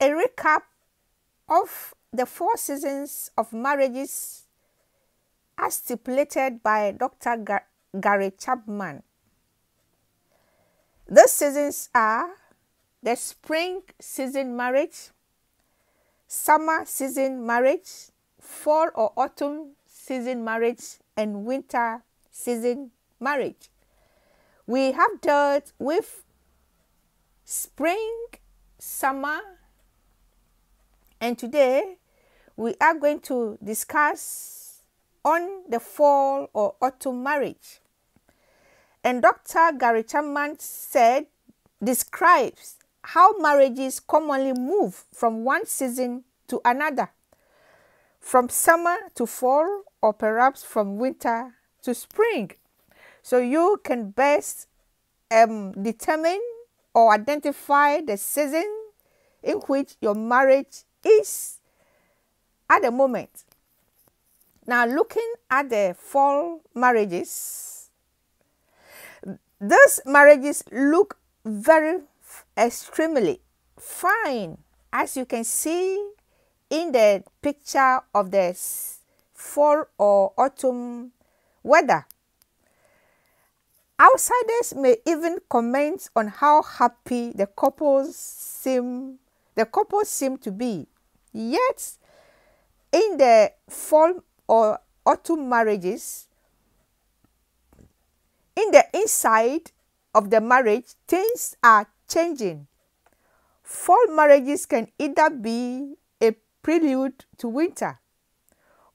a recap of the 4 seasons of marriages as stipulated by Dr. Gary Chapman. These seasons are the spring season marriage, summer season marriage, fall or autumn season marriage, and winter season marriage. We have dealt with spring, summer, and today we are going to discuss on the fall or autumn marriage. And Dr. Gary Chapman describes how marriages commonly move from one season to another, from summer to fall, or perhaps from winter to spring. So you can best determine or identify the season in which your marriage is at the moment. Now, looking at the fall marriages, those marriages look very extremely fine, as you can see in the picture of the fall or autumn weather. Outsiders may even comment on how happy the couples seem to be. Yet, in the fall or autumn marriages, in the inside of the marriage, things are changing. Fall marriages can either be a prelude to winter,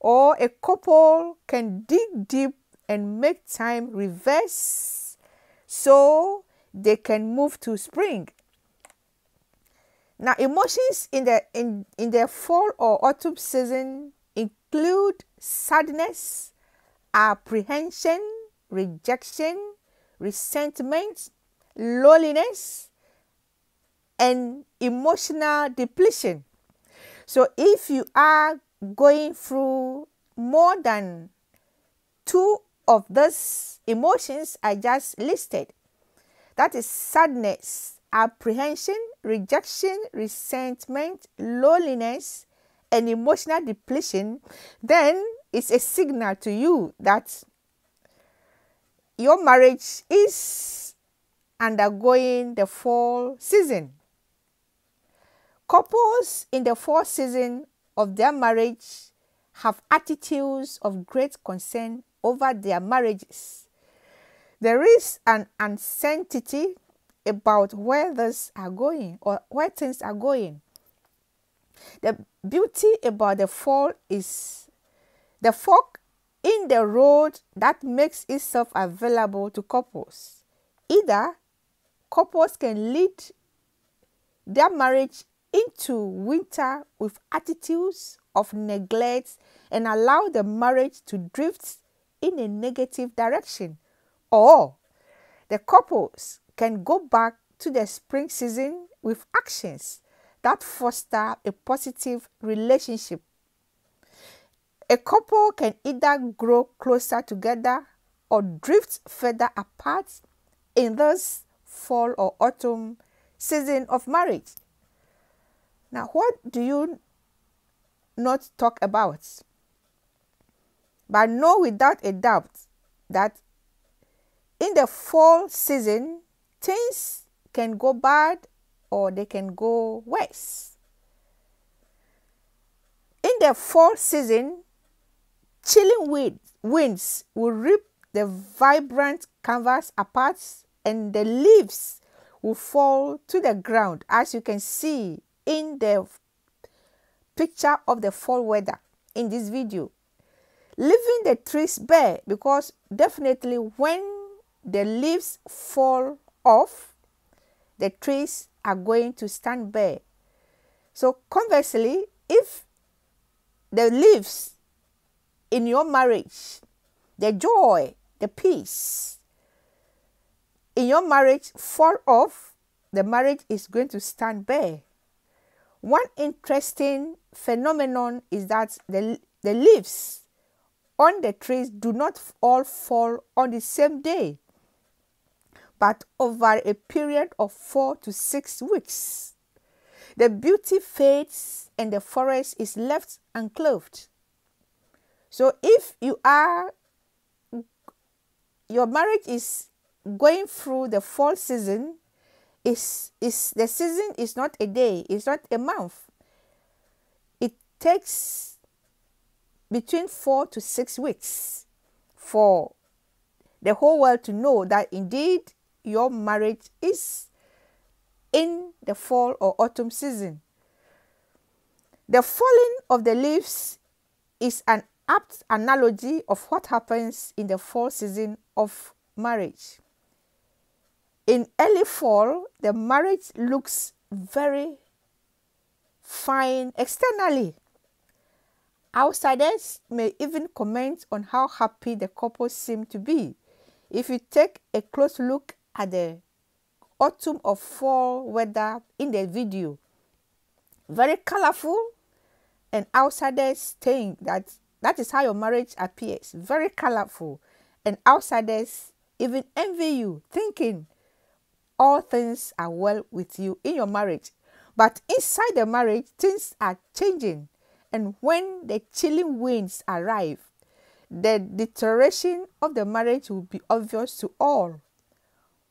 or a couple can dig deep and make time reverse so they can move to spring. Now, emotions in the fall or autumn season include sadness, apprehension, rejection, resentment, loneliness, and emotional depletion. So if you are going through more than 2 of those emotions I just listed, that is sadness, apprehension, rejection, resentment, loneliness, and emotional depletion, then it's a signal to you that your marriage is undergoing the fall season. Couples in the fall season of their marriage have attitudes of great concern over their marriages. There is an uncertainty about where things are going or where things are going. The beauty about the fall is the fork in the road that makes itself available to couples. Either couples can lead their marriage into winter with attitudes of neglect and allow the marriage to drift in a negative direction, or the couples can go back to the spring season with actions that foster a positive relationship. A couple can either grow closer together or drift further apart in this fall or autumn season of marriage. Now, what do you not talk about? But know without a doubt that in the fall season, things can go bad or they can go worse. In the fall season, chilling winds will rip the vibrant canvas apart and the leaves will fall to the ground, as you can see in the picture of the fall weather in this video, leaving the trees bare, because definitely when the leaves fall off, the trees are going to stand bare. So conversely, if the leaves in your marriage, the joy, the peace in your marriage fall off, the marriage is going to stand bare. One interesting phenomenon is that the leaves on the trees do not all fall on the same day, but over a period of 4 to 6 weeks. The beauty fades and the forest is left unclothed. So if your marriage is going through the fall season, the season is not a day, it's not a month. It takes between 4 to 6 weeks for the whole world to know that indeed your marriage is in the fall or autumn season. The falling of the leaves is an apt analogy of what happens in the fall season of marriage. In early fall, the marriage looks very fine externally. Outsiders may even comment on how happy the couple seem to be. If you take a close look at the autumn or fall weather in the video, very colorful, and outsiders think that is how your marriage appears, very colorful, and outsiders even envy you, thinking all things are well with you in your marriage. But inside the marriage, things are changing, and when the chilling winds arrive, the deterioration of the marriage will be obvious to all.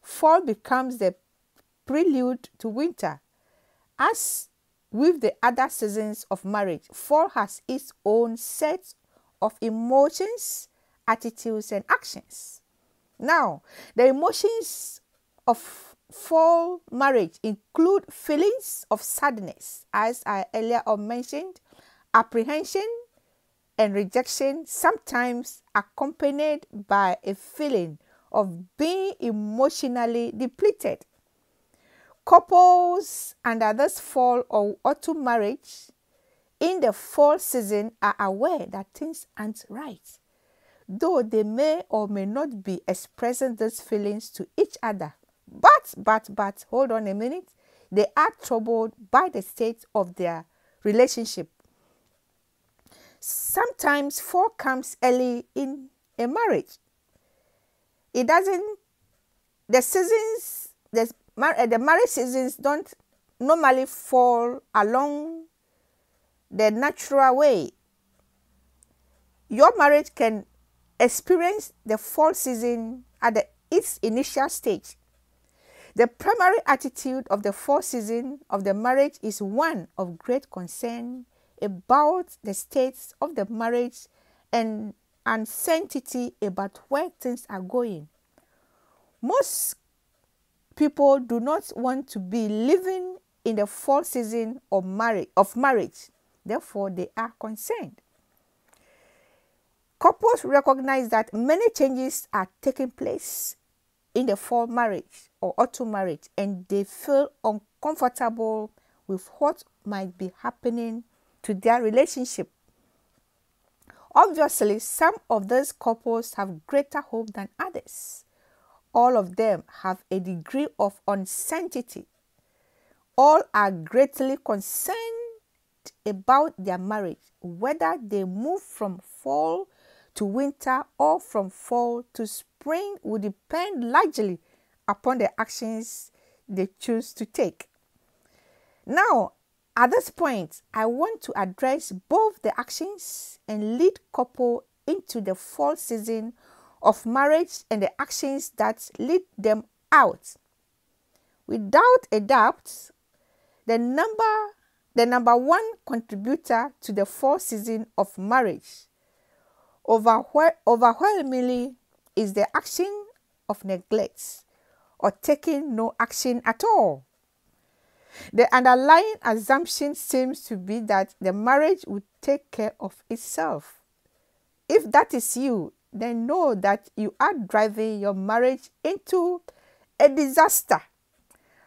Fall becomes the prelude to winter. As with the other seasons of marriage, fall has its own set of emotions, attitudes, and actions. Now, the emotions of fall marriage include feelings of sadness, as I earlier mentioned, apprehension, and rejection, sometimes accompanied by a feeling of being emotionally depleted. Couples under this fall or autumn marriage in the fall season are aware that things aren't right, though they may or may not be expressing these feelings to each other. But, hold on a minute, they are troubled by the state of their relationship. Sometimes fall comes early in a marriage. It doesn't, the marriage seasons don't normally fall along the natural way. Your marriage can experience the fall season at its initial stage. The primary attitude of the fall season of the marriage is one of great concern about the state of the marriage and uncertainty about where things are going. Most people do not want to be living in the fall season of marriage. Therefore, they are concerned. Couples recognize that many changes are taking place in the fall marriage or autumn marriage, and they feel uncomfortable with what might be happening to their relationship. Obviously, some of these couples have greater hope than others. All of them have a degree of uncertainty. All are greatly concerned about their marriage. Whether they move from fall to winter or from fall to spring will depend largely upon the actions they choose to take. Now, at this point, I want to address both the actions and lead couple into the fall season of marriage and the actions that lead them out. Without a doubt, the number one contributor to the fall season of marriage overwhelmingly is the action of neglect or taking no action at all. The underlying assumption seems to be that the marriage will take care of itself. If that is you, then know that you are driving your marriage into a disaster.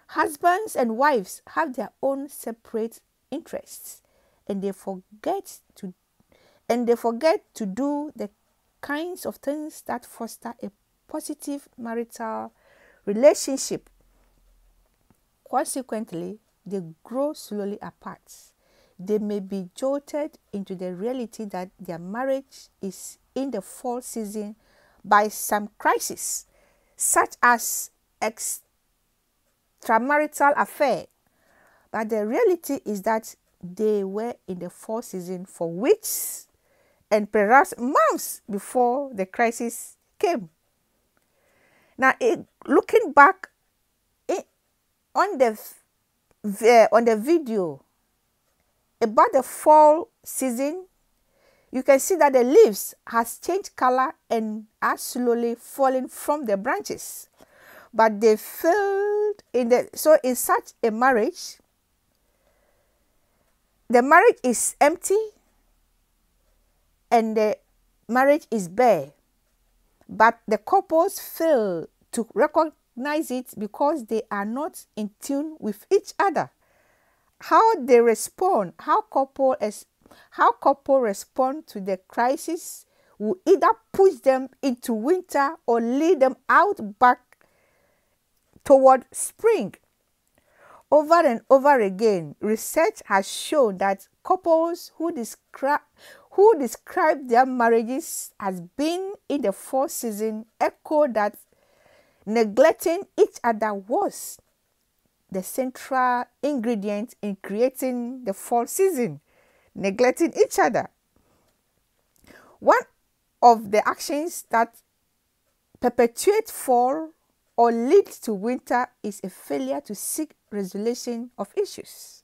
Husbands and wives have their own separate interests, and they forget to do the kinds of things that foster a positive marital relationship. Consequently, they grow slowly apart. They may be jolted into the reality that their marriage is in the fall season by some crisis, such as extramarital affair, But the reality is that they were in the fall season for weeks and perhaps months before the crisis came. Now, looking back on the video about the fall season, you can see that the leaves has changed color and are slowly falling from the branches. But they failed so in such a marriage, the marriage is empty and the marriage is bare. But the couples fail to recognize it because they are not in tune with each other. How they respond, how couple respond to the crisis will either push them into winter or lead them out back toward spring. Over and over again, research has shown that couples who describe their marriages as being in the fall season echo that neglecting each other was the central ingredient in creating the fall season. Neglecting each other. One of the actions that perpetuate fall or lead to winter is a failure to seek resolution of issues.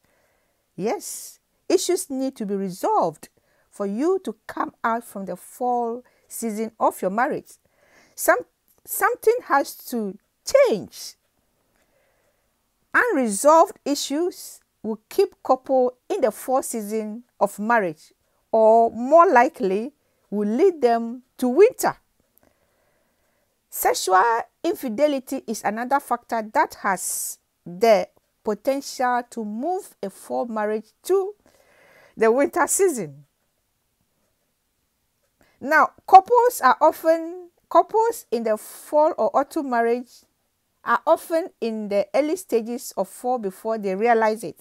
Yes, issues need to be resolved for you to come out from the fall season of your marriage. Something has to change. Unresolved issues will keep couple in the fall season of marriage, or more likely will lead them to winter. Sexual infidelity is another factor that has the potential to move a fall marriage to the winter season. Now, couples in the fall or autumn marriage are often in the early stages of fall before they realize it.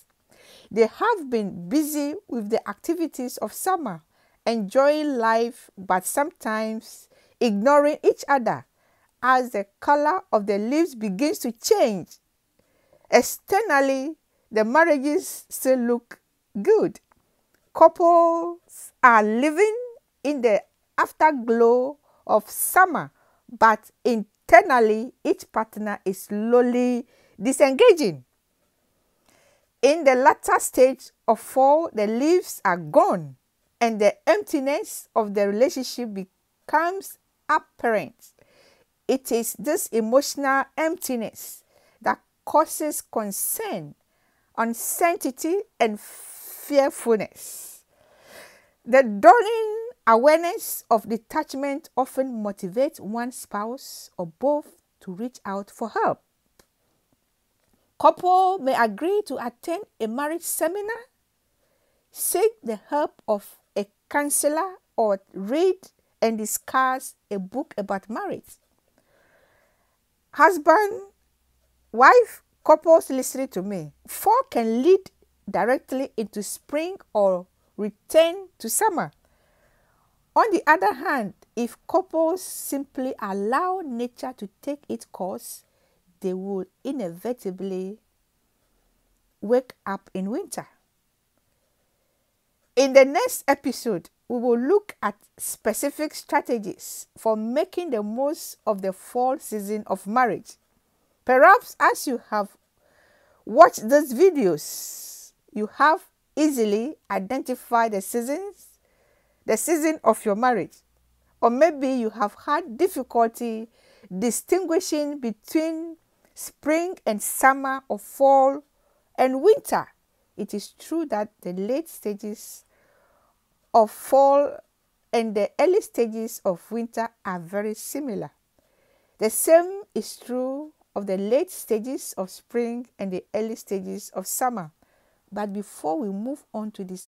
They have been busy with the activities of summer, enjoying life, but sometimes ignoring each other as the color of the leaves begins to change. Externally, the marriages still look good. Couples are living in the afterglow of summer, but internally, each partner is slowly disengaging. In the latter stage of fall, the leaves are gone and the emptiness of the relationship becomes apparent. It is this emotional emptiness that causes concern, uncertainty, and fearfulness. The dawning awareness of detachment often motivates one spouse or both to reach out for help. Couple may agree to attend a marriage seminar, seek the help of a counselor, or read and discuss a book about marriage. Husband, wife, couples listening to me, fall can lead directly into spring or return to summer. On the other hand, if couples simply allow nature to take its course, they will inevitably wake up in winter. In the next episode, we will look at specific strategies for making the most of the fall season of marriage. Perhaps as you have watched these videos, you have easily identified the season of your marriage. Or maybe you have had difficulty distinguishing between spring and summer, or fall and winter. It is true that the late stages of fall and the early stages of winter are very similar. The same is true of the late stages of spring and the early stages of summer. But before we move on to this